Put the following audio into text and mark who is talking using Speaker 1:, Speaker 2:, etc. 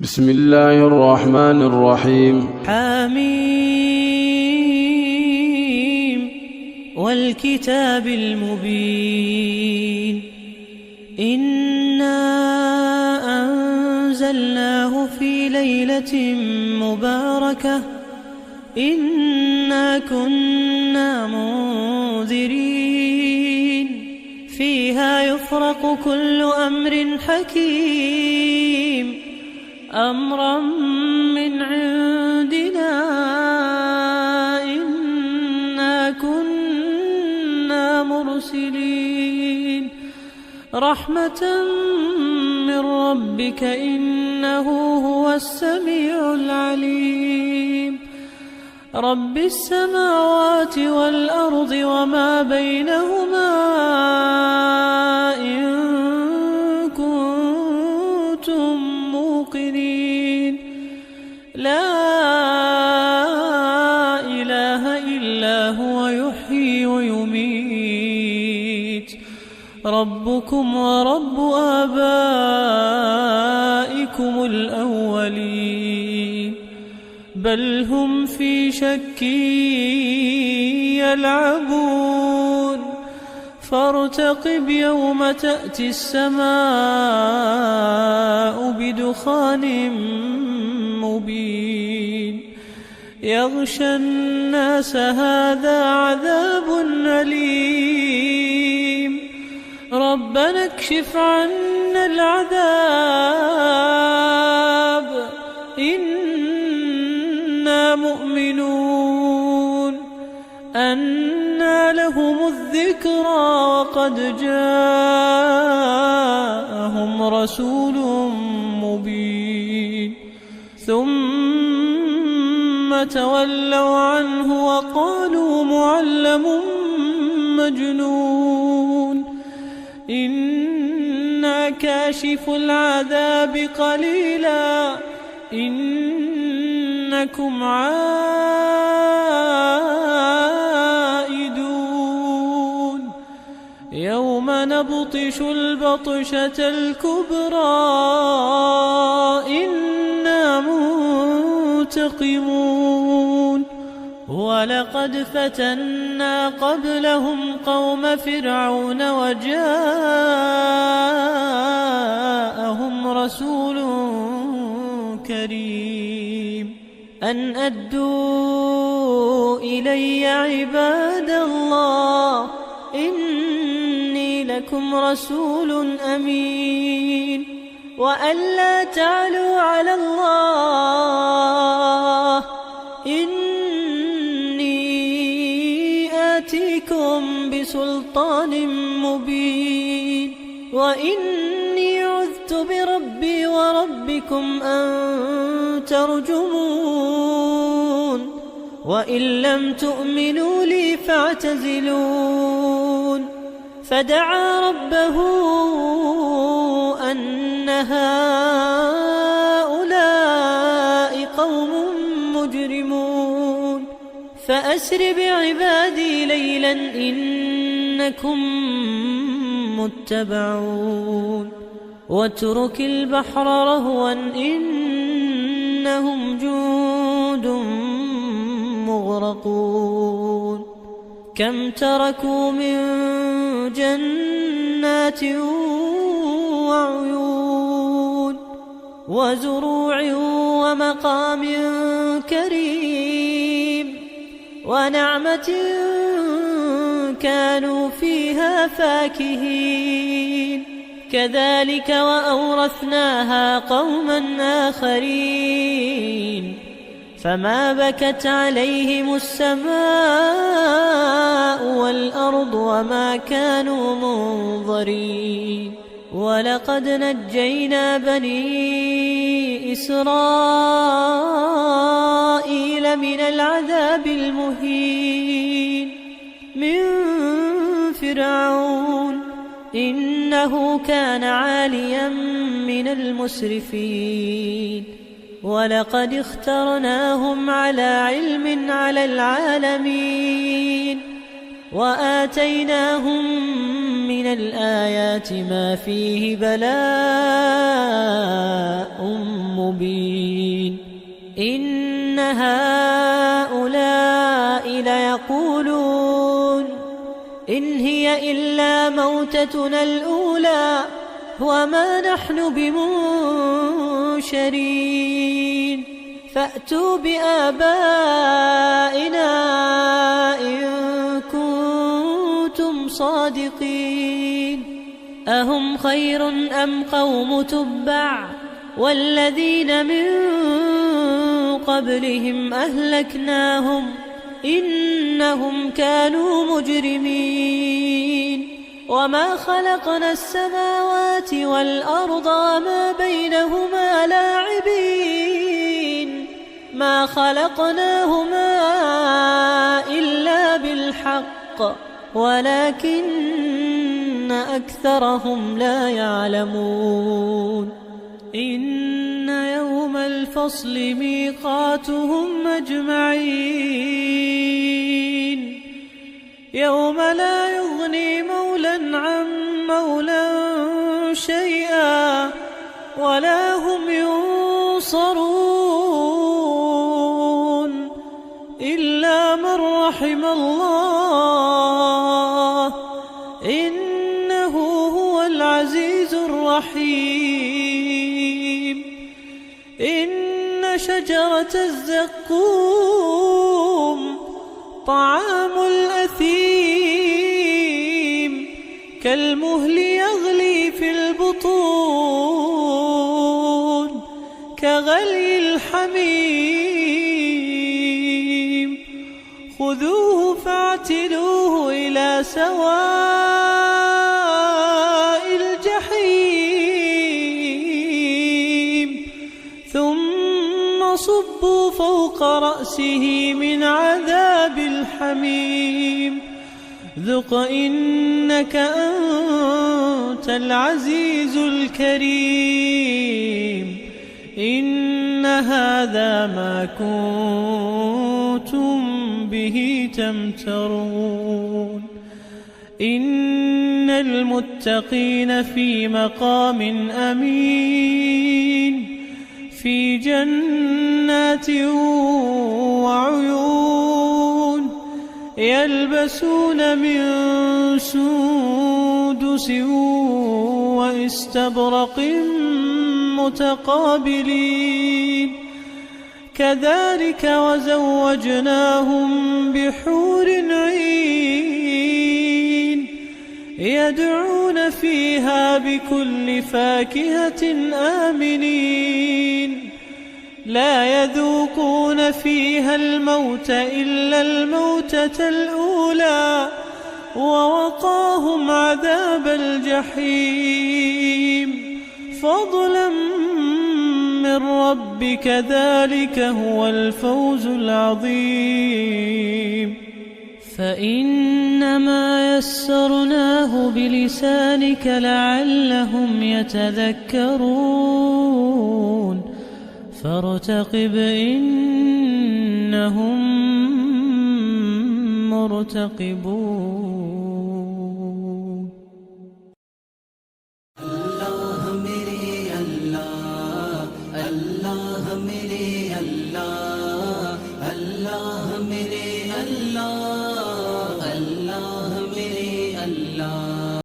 Speaker 1: بسم الله الرحمن الرحيم.
Speaker 2: حميم والكتاب المبين. إنا أنزلناه في ليلة مباركة إنا كنا منذرين فيها يفرق كل أمر حكيم أمرا من عندنا إنا كنا مرسلين رحمة من ربك إنه هو السميع العليم رب السماوات والأرض وما بينهما إن كنتم موقنين لا إله إلا هو يحيي ويميت ربكم ورب آبائكم الأولين بل هم في شك يلعبون فارتقب يوم تأتي السماء بدخان مبين يغشى الناس هذا عذاب أليم ربنا اكشف عنا العذاب إنا مؤمنون أنى لهم الذكرى وقد جاءهم رسول مبين ثم تولوا عنه وقالوا معلم مجنون إنا كاشف العذاب قليلا إنكم عائدون يوم نبطش البطشة الكبرى إنا منتقمون ولقد فتنا قبلهم قوم فرعون وجاءهم رسول كريم أن أدوا إلي عباد الله إني لكم رسول أمين وأن لا تعلوا على الله إني آتيكم بسلطان مبين وإني عذت بربي وربكم أن ترجمون وإن لم تؤمنوا لي فاعتزلون فدعا ربه أن هؤلاء قوم مجرمون فأسر بعبادي ليلا إنكم متبعون واترك البحر رهوا إنهم جند مغرقون كم تركوا من جنات وعيون وزروع ومقام كريم ونعمة كانوا فيها فاكهين كذلك وأورثناها قوما آخرين فما بكت عليهم السماء والأرض وما كانوا منظرين ولقد نجينا بني إسرائيل من العذاب المهين من فرعون إنه كان عاليا من المسرفين ولقد اخترناهم على علم على العالمين وآتيناهم من الآيات ما فيه بلاء مبين إن هؤلاء ليقولون إن هي إلا موتتنا الأولى وما نحن بمنشرين فأتوا بآبائنا إن كنتم صادقين أهم خير أم قوم تبع والذين من قبلهم أهلكناهم إنهم كانوا مجرمين وما خلقنا السماوات والأرض وما بينهما لاعبين ما خلقناهما إلا بالحق ولكن أكثرهم لا يعلمون إن يوم الفصل ميقاتهم أجمعين يوم لا يغني مولى عن مولى شيئا ولا هم ينصرون إلا من رحم الله إنه هو العزيز الرحيم إن شجرة الزقوم طعام الأثيم كالمهل يغلي في البطون كغلي الحميم خذوه فاعتلوه إلى سواء الجحيم ثم صبوا فوق رأسه من عذاب الحميم ذق إنك أنت العزيز الكريم إن هذا ما كنتم به تمترون إن المتقين في مقام أمين في جنات وعيون يلبسون من سندس واستبرق متقابلين كذلك وزوجناهم بحور عين يدعون فيها بكل فاكهة آمنين لا يذوقون فيها الموت إلا الموتة الأولى ووقاهم عذاب الجحيم فضلا من ربك ذلك هو الفوز العظيم فإنما يسرناه بلسانك لعلهم يتذكرون فارتقب إنهم مرتقبون